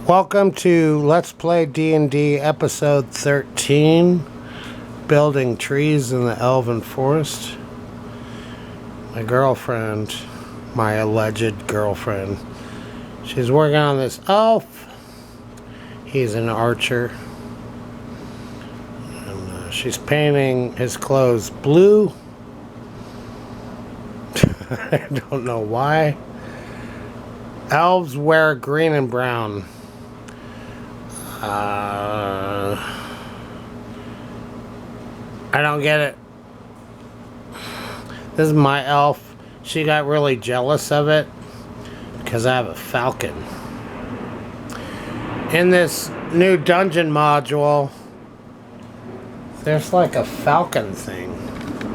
Welcome to Let's Play D&D episode 13, Building Trees in the Elven Forest. My girlfriend, my alleged girlfriend, she's working on this elf. He's an archer. And she's painting his clothes blue. I don't know why. Elves wear green and brown. I don't get it. This is my elf. She got really jealous of it because I have a falcon. In this new dungeon module, there's like a falcon thing.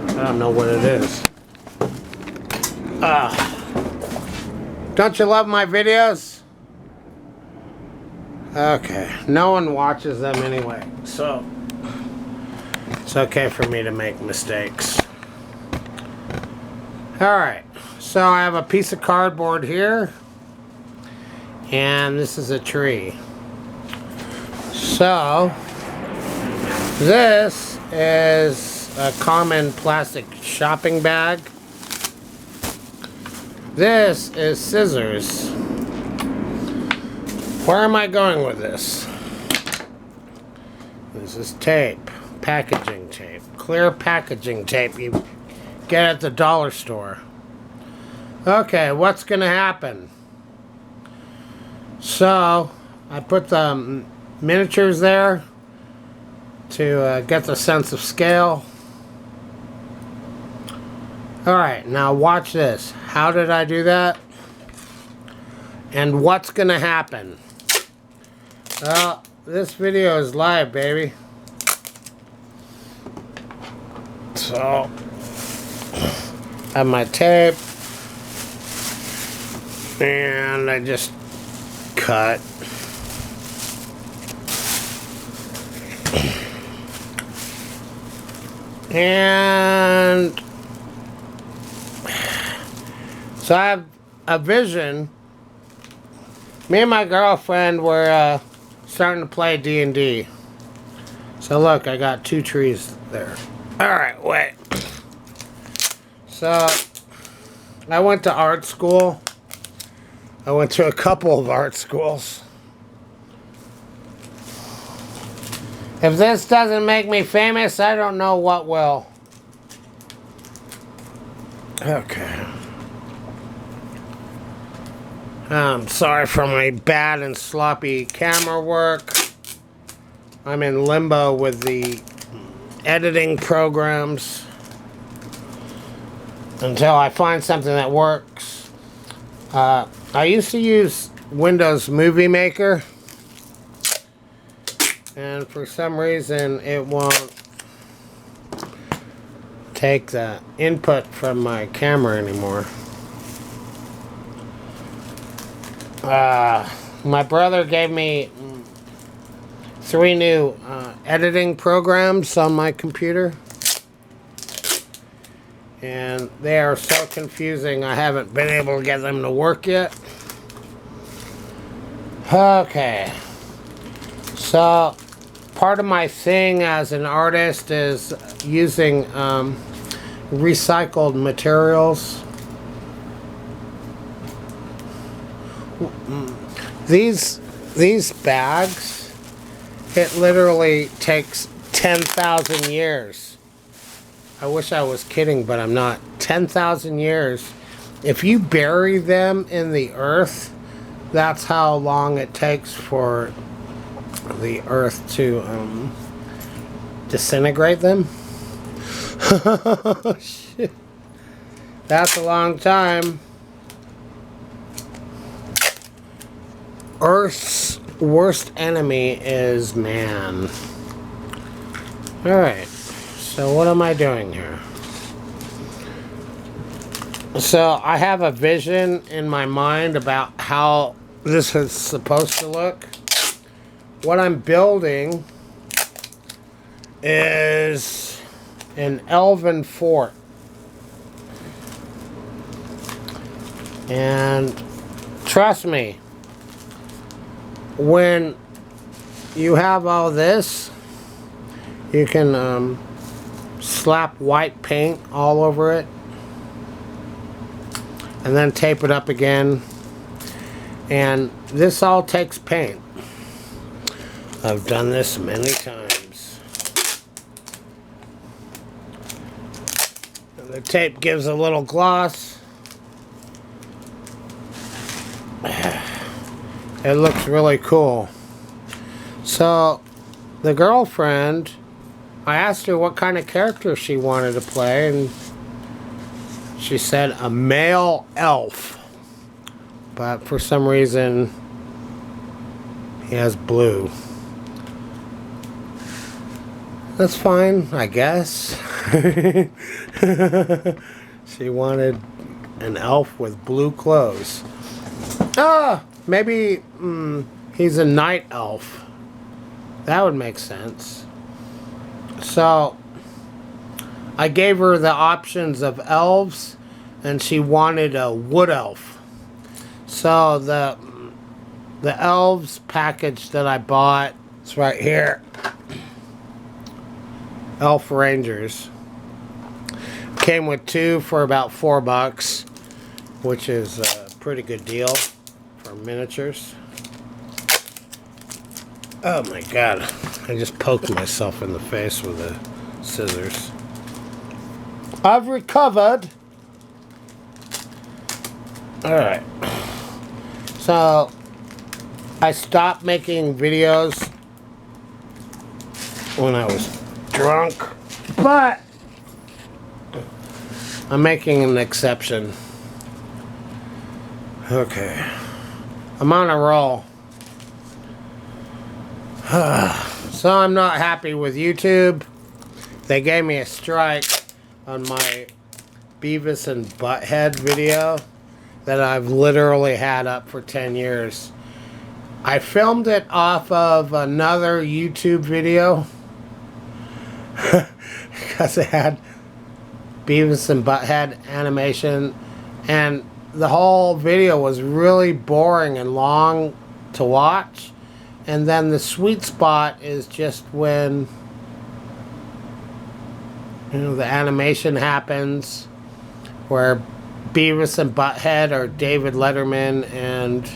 I don't know what it is. Don't you love my videos? Okay, no one watches them anyway, so it's okay for me to make mistakes. Alright, so I have a piece of cardboard here, and this is a tree. So, this is a common plastic shopping bag. This is scissors. Where am I going with this? This is tape. Packaging tape. Clear packaging tape you get at the dollar store. Okay, what's going to happen? So, I put the miniatures there to get the sense of scale. Alright, now watch this. How did I do that? And what's going to happen? Well, this video is live, baby. So, I have my tape. And I just cut. And so I have a vision. Me and my girlfriend were starting to play D&D. So look, I got two trees there. Alright, wait. So, I went to art school. I went to a couple of art schools. If this doesn't make me famous, I don't know what will. Okay. I'm sorry for my bad and sloppy camera work. I'm in limbo with the editing programs until I find something that works. I used to use Windows Movie Maker, and for some reason it won't take the input from my camera anymore. My brother gave me 3 new editing programs on my computer, and they are so confusing I haven't been able to get them to work yet. Okay, so part of my thing as an artist is using recycled materials. These bags, it literally takes 10,000 years. I wish I was kidding, but I'm not. 10,000 years. If you bury them in the earth, that's how long it takes for the earth to disintegrate them. Shit. That's a long time. Earth's worst enemy is man. Alright, so what am I doing here? So I have a vision in my mind about how this is supposed to look. What I'm building is an elven fort. And trust me, when you have all this, you can slap white paint all over it and then tape it up again. And this all takes paint. I've done this many times. And the tape gives a little gloss. It looks really cool. So, the girlfriend, I asked her what kind of character she wanted to play, and she said a male elf. But for some reason, he has blue. That's fine, I guess. She wanted an elf with blue clothes. Maybe he's a night elf. That would make sense. So, I gave her the options of elves, and she wanted a wood elf. So, the elves package that I bought is right here. Elf Rangers. Came with 2 for about $4, which is a pretty good deal for miniatures. Oh my god, I just poked myself in the face with the scissors. I've recovered. Alright. So, I stopped making videos when I was drunk, but I'm making an exception. Okay. I'm on a roll. So I'm not happy with YouTube. They gave me a strike on my Beavis and Butthead video that I've literally had up for 10 years. I filmed it off of another YouTube video because it had Beavis and Butthead animation, and the whole video was really boring and long to watch. And then the sweet spot is just when, you know, the animation happens where Beavis and Butthead are David Letterman and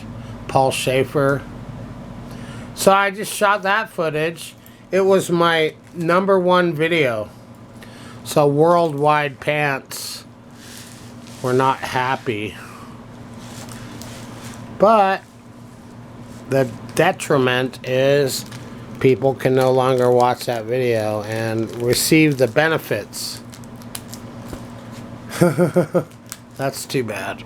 Paul Schaefer. So I just shot that footage. It was my #1 video. So Worldwide Pants were not happy. But the detriment is people can no longer watch that video and receive the benefits. That's too bad.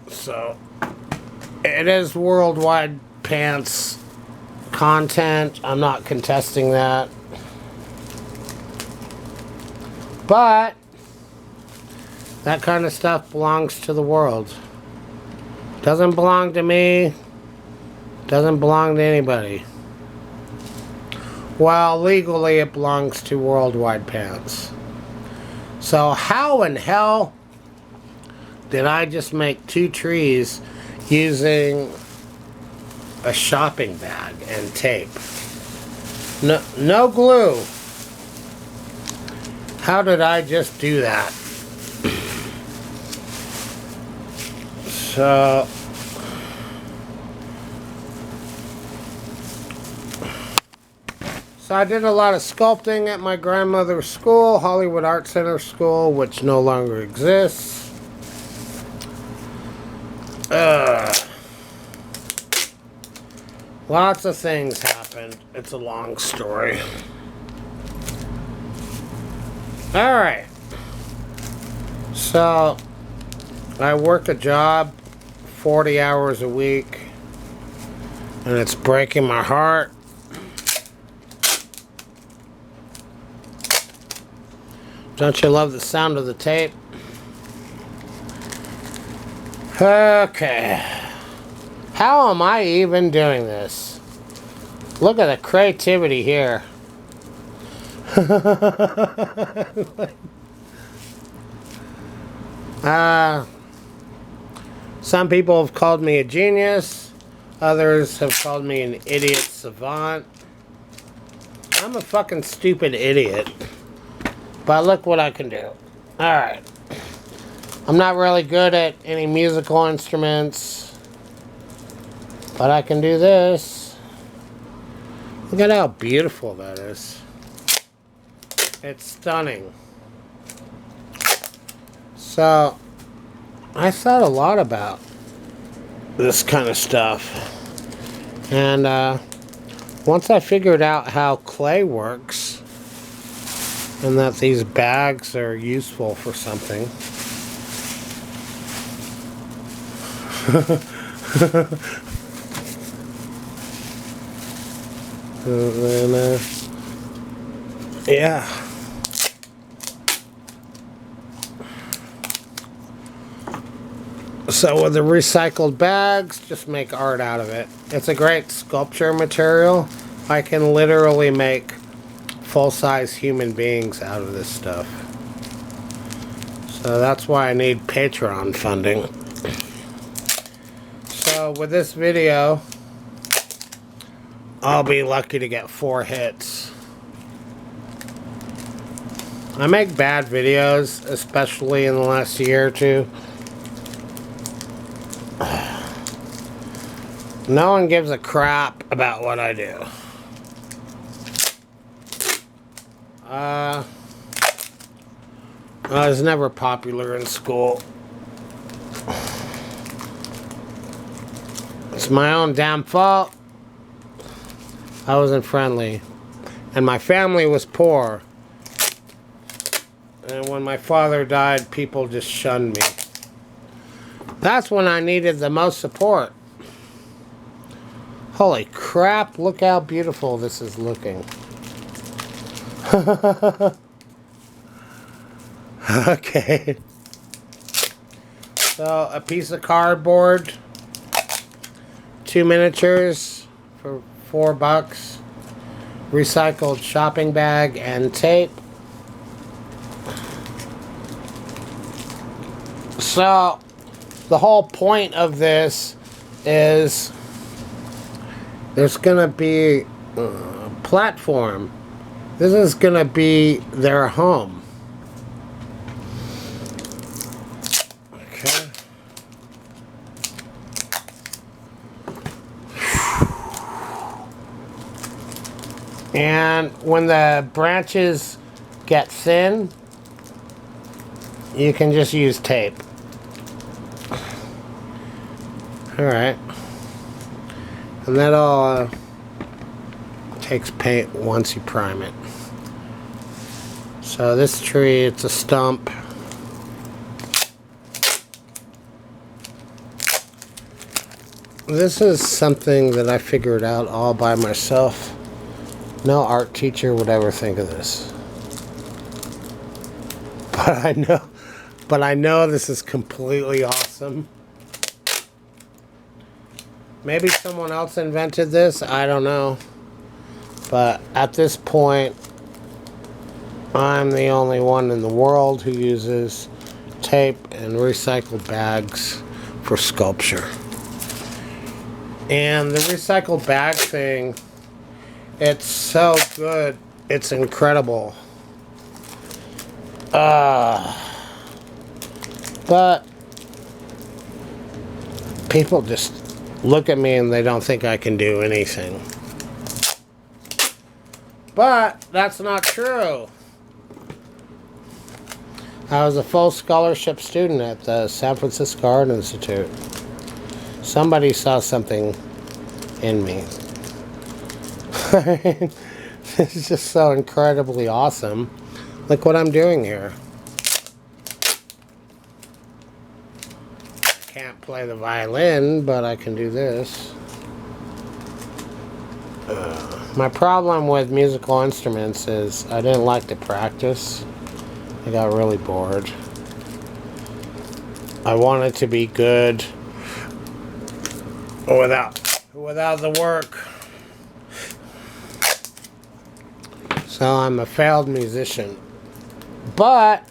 So, it is Worldwide Pants content. I'm not contesting that. But that kind of stuff belongs to the world. Doesn't belong to me. Doesn't belong to anybody. Well, legally it belongs to Worldwide Pants. So how in hell did I just make 2 trees using a shopping bag and tape? No glue. How did I just do that? So I did a lot of sculpting at my grandmother's school, Hollywood Art Center School, which no longer exists. Lots of things happened. It's a long story. Alright. So, I work a job 40 hours a week, and it's breaking my heart. Don't you love the sound of the tape? Okay. How am I even doing this? Look at the creativity here. Some people have called me a genius. Others have called me an idiot savant. I'm a fucking stupid idiot. But look what I can do. Alright. I'm not really good at any musical instruments. But I can do this. Look at how beautiful that is. It's stunning. So, I thought a lot about this kind of stuff. And once I figured out how clay works, and that these bags are useful for something. Yeah. So with the recycled bags, just make art out of it. It's a great sculpture material. I can literally make full-size human beings out of this stuff. So that's why I need Patreon funding. So with this video, I'll be lucky to get 4 hits. I make bad videos, especially in the last year or two. No one gives a crap about what I do. I was never popular in school. It's my own damn fault. I wasn't friendly. And my family was poor. And when my father died, people just shunned me. That's when I needed the most support. Holy crap, look how beautiful this is looking. Okay. So, a piece of cardboard, 2 miniatures for $4, recycled shopping bag and tape. So, the whole point of this is there's gonna be a platform. This is gonna be their home. Okay. And when the branches get thin, you can just use tape. Alright. And that all takes paint once you prime it. So this tree, it's a stump. This is something that I figured out all by myself. No art teacher would ever think of this. But I know this is completely awesome. Maybe someone else invented this, I don't know. But at this point, I'm the only one in the world who uses tape and recycled bags for sculpture. And the recycled bag thing, it's so good, it's incredible. But people just look at me and they don't think I can do anything. But that's not true. I was a full scholarship student at the San Francisco Art Institute. Somebody saw something in me. This is just so incredibly awesome. Look what I'm doing here. I can't play the violin, but I can do this. My problem with musical instruments is I didn't like to practice. I got really bored. I wanted to be good without the work. So I'm a failed musician. But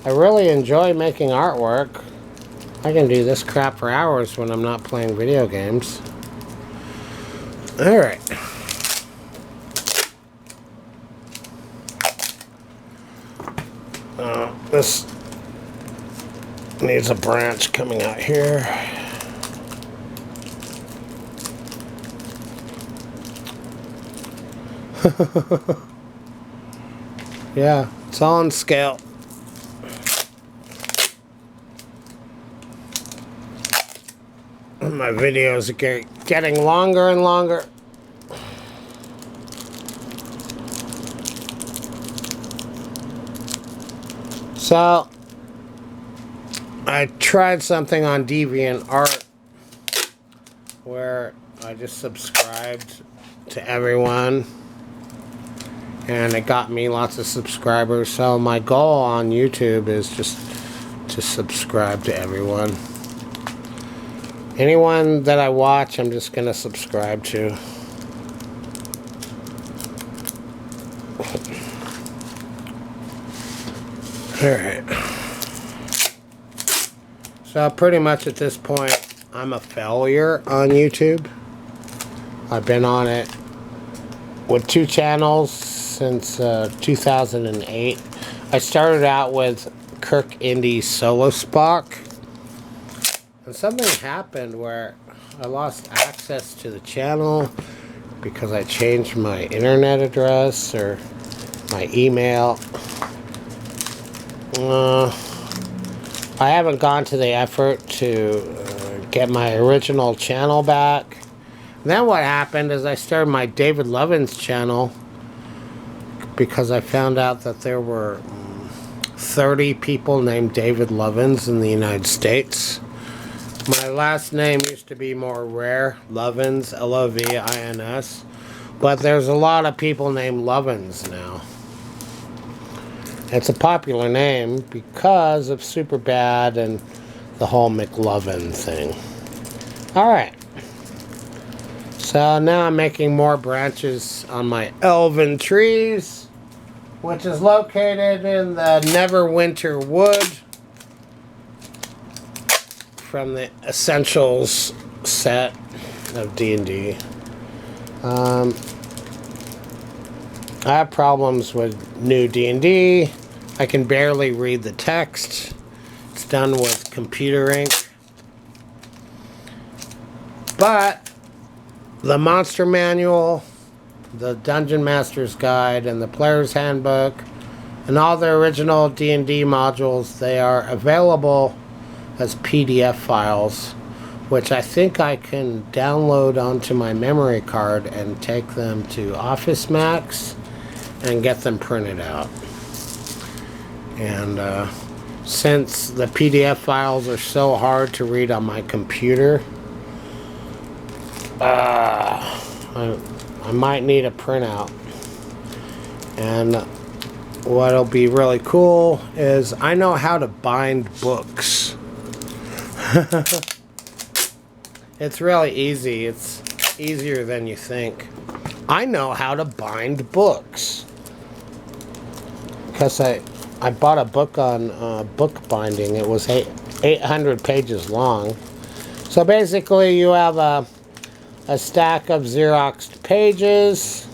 I really enjoy making artwork. I can do this crap for hours when I'm not playing video games. Alright. This needs a branch coming out here. Yeah, it's all on scale. My videos are getting longer and longer. So, I tried something on DeviantArt where I just subscribed to everyone, and it got me lots of subscribers. So my goal on YouTube is just to subscribe to everyone. Anyone that I watch, I'm just gonna subscribe to. Alright. So pretty much at this point, I'm a failure on YouTube. I've been on it with 2 channels since 2008. I started out with Kirk Indy Solo Spock. And something happened where I lost access to the channel because I changed my internet address or my email. I haven't gone to the effort to get my original channel back. And then what happened is I started my David Lovins channel because I found out that there were 30 people named David Lovins in the United States. My last name used to be more rare, Lovins, L-O-V-I-N-S, but there's a lot of people named Lovins now. It's a popular name because of Superbad and the whole McLovin thing. Alright. So now I'm making more branches on my Elven trees, which is located in the Neverwinter Wood from the Essentials set of D&D. I have problems with new D&D. I can barely read the text. It's done with computer ink. But the Monster Manual, the Dungeon Master's Guide, and the Player's Handbook, and all the original D&D modules, they are available as PDF files, which I think I can download onto my memory card and take them to Office Max and get them printed out. And since the PDF files are so hard to read on my computer, I might need a printout. And what'll be really cool is I know how to bind books. It's really easy. It's easier than you think. I know how to bind books. Because I bought a book on book binding. It was 800 pages long. So basically you have a stack of Xeroxed pages,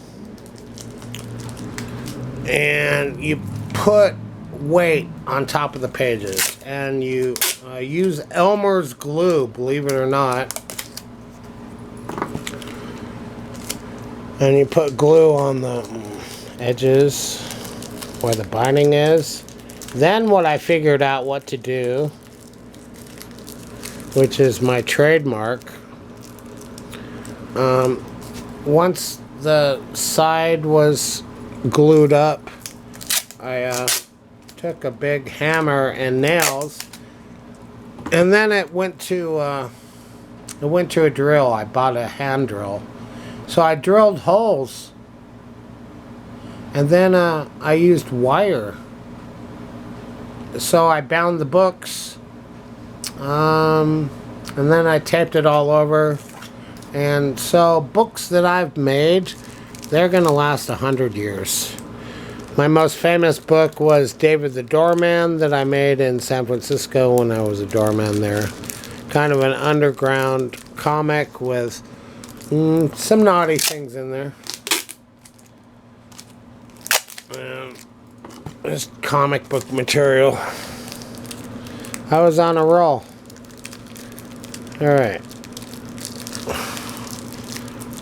and you put weight on top of the pages, and you use Elmer's glue, believe it or not, and you put glue on the edges where the binding is. Then what I figured out what to do, which is my trademark, once the side was glued up, I took a big hammer and nails, and then it went to a drill. I bought a hand drill, so I drilled holes, and then I used wire. So I bound the books, and then I taped it all over. And so books that I've made, they're gonna last 100 years. My most famous book was David the Doorman that I made in San Francisco when I was a doorman there. Kind of an underground comic with some naughty things in there. Just comic book material. I was on a roll. Alright.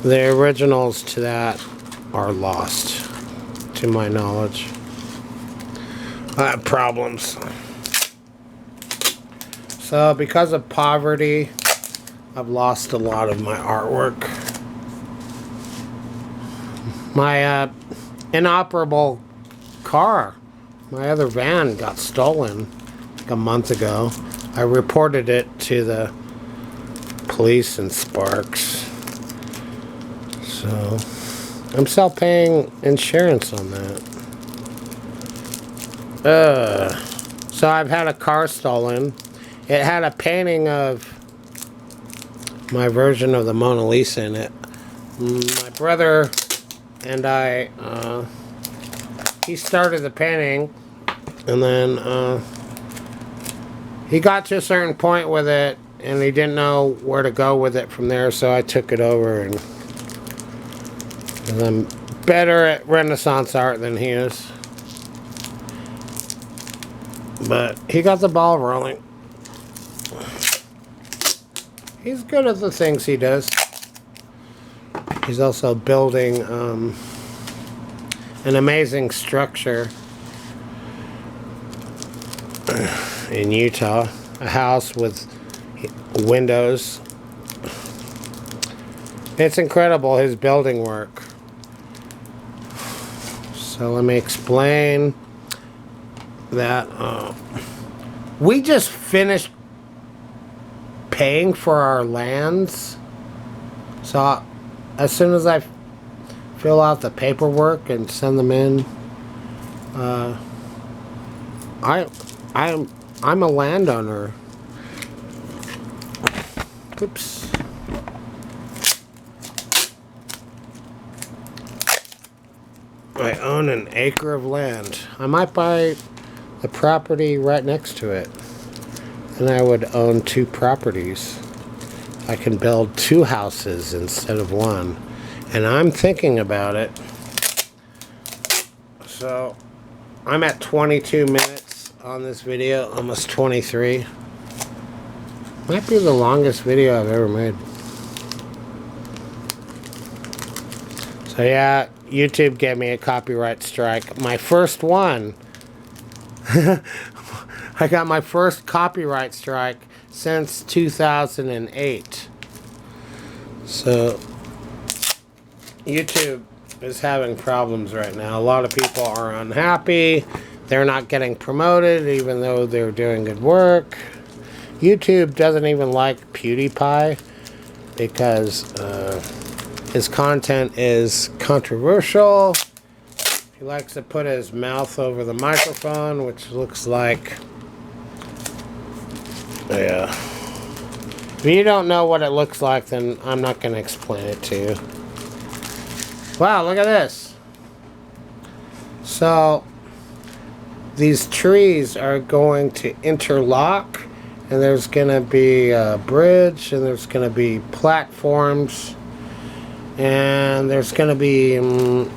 The originals to that are lost, to my knowledge. I have problems. So, because of poverty, I've lost a lot of my artwork. My inoperable car, my other van, got stolen like a month ago. I reported it to the police in Sparks. So, I'm still paying insurance on that. So I've had a car stolen. It had a painting of my version of the Mona Lisa in it. My brother and I, he started the painting, and then he got to a certain point with it, and he didn't know where to go with it from there, so I took it over, and I'm better at Renaissance art than he is. But he got the ball rolling. He's good at the things he does. He's also building an amazing structure in Utah. A house with windows. It's incredible, his building work. So let me explain that we just finished paying for our lands. So as soon as I fill out the paperwork and send them in, I'm a landowner. Oops. I own an acre of land. I might buy the property right next to it. And I would own 2 properties. I can build 2 houses instead of 1. And I'm thinking about it. So, I'm at 22 minutes on this video, almost 23. Might be the longest video I've ever made. So yeah, YouTube gave me a copyright strike. My first one. I got my first copyright strike since 2008. So, YouTube is having problems right now. A lot of people are unhappy. They're not getting promoted even though they're doing good work. YouTube doesn't even like PewDiePie because his content is controversial. He likes to put his mouth over the microphone, which looks like... Yeah. If you don't know what it looks like, then I'm not going to explain it to you. Wow, look at this. So, these trees are going to interlock, and there's going to be a bridge, and there's going to be platforms, and there's going to be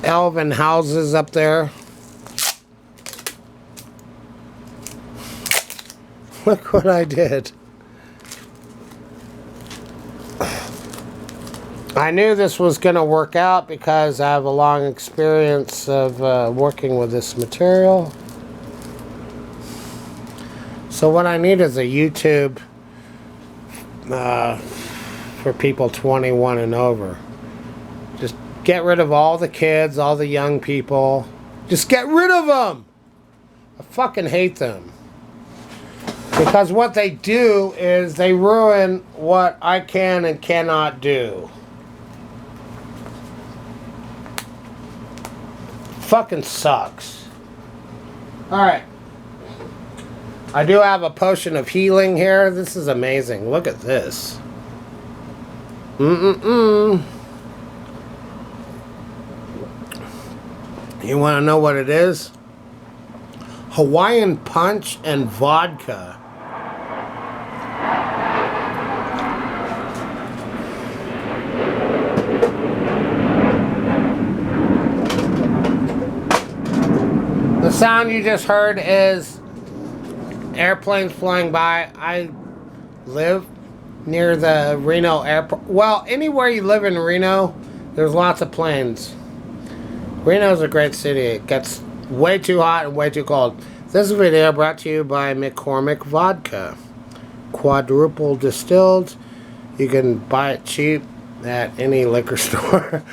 elven houses up there. Look what I did. I knew this was going to work out because I have a long experience of working with this material. So what I need is a YouTube for people 21 and over. Just get rid of all the kids, all the young people. Just get rid of them! I fucking hate them. Because what they do is they ruin what I can and cannot do. Fucking sucks. Alright. I do have a potion of healing here. This is amazing. Look at this. You want to know what it is? Hawaiian punch and vodka. The sound you just heard is airplanes flying by. I live near the Reno airport. Well, anywhere you live in Reno, there's lots of planes. Reno's a great city. It gets way too hot and way too cold. This video brought to you by McCormick Vodka. Quadruple distilled. You can buy it cheap at any liquor store.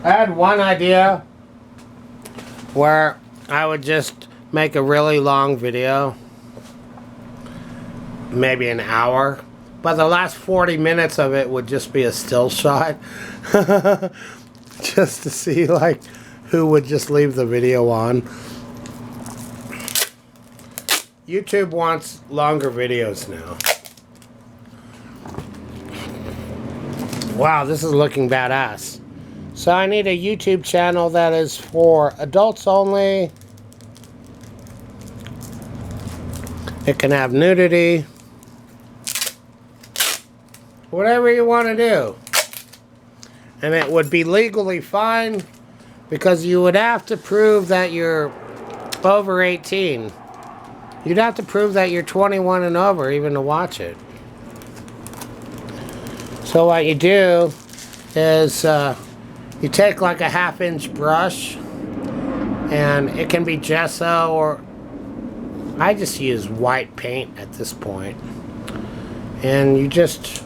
I had one idea where I would just make a really long video, maybe an hour, but the last 40 minutes of it would just be a still shot. Just to see like who would just leave the video on. YouTube wants longer videos now. Wow, this is looking badass. So I need a YouTube channel that is for adults only. It can have nudity. Whatever you want to do. And it would be legally fine because you would have to prove that you're over 18. You'd have to prove that you're 21 and over even to watch it. So what you do is you take like a 1/2-inch brush, and it can be gesso, or I just use white paint at this point. And you just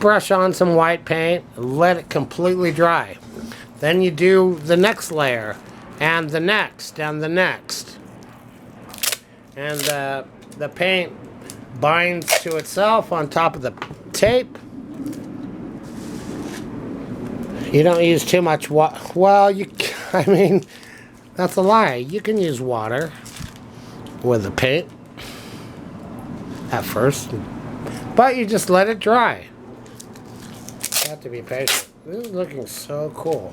brush on some white paint, let it completely dry. Then you do the next layer, and the next, and the next. And the paint binds to itself on top of the tape. You don't use too much water. Well, I mean, that's a lie. You can use water with the paint at first, but you just let it dry. You have to be patient. This is looking so cool.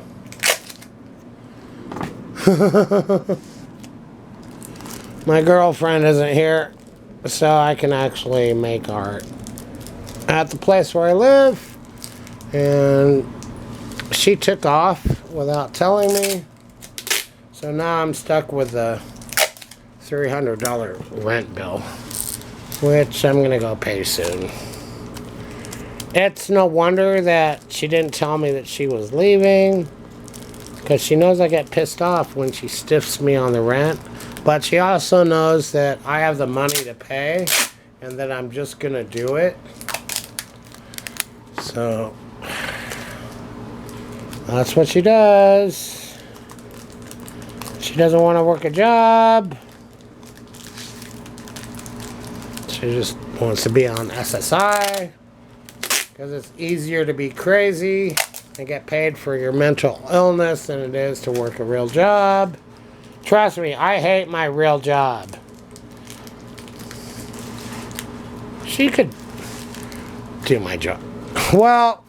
My girlfriend isn't here, so I can actually make art at the place where I live, and she took off without telling me, so now I'm stuck with a $300 rent bill, which I'm gonna go pay soon. It's no wonder that she didn't tell me that she was leaving, because she knows I get pissed off when she stiffs me on the rent, but she also knows that I have the money to pay and that I'm just gonna do it. So that's what she does. She doesn't want to work a job. She just wants to be on SSI because it's easier to be crazy and get paid for your mental illness than it is to work a real job. Trust me, I hate my real job. She could do my job. Well,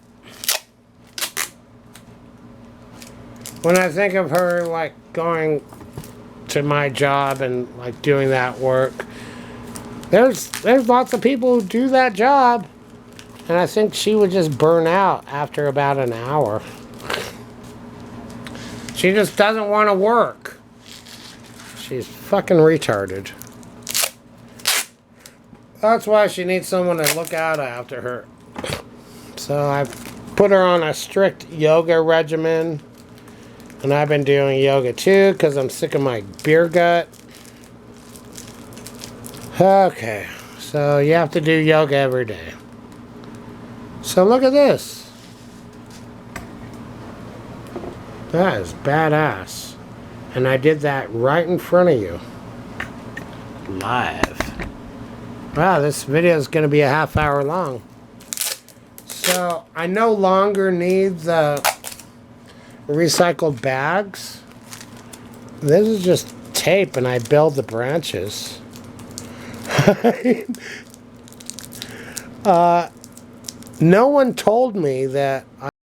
when I think of her like going to my job and like doing that work, there's lots of people who do that job, and I think she would just burn out after about an hour. She just doesn't want to work. She's fucking retarded. That's why she needs someone to look out after her. So I've put her on a strict yoga regimen. And I've been doing yoga too because I'm sick of my beer gut. Okay, so you have to do yoga every day. So look at this. That is badass. And I did that right in front of you. Live. Wow, this video is going to be a ½ hour long. So I no longer need the recycled bags. This is just tape and I build the branches. No one told me that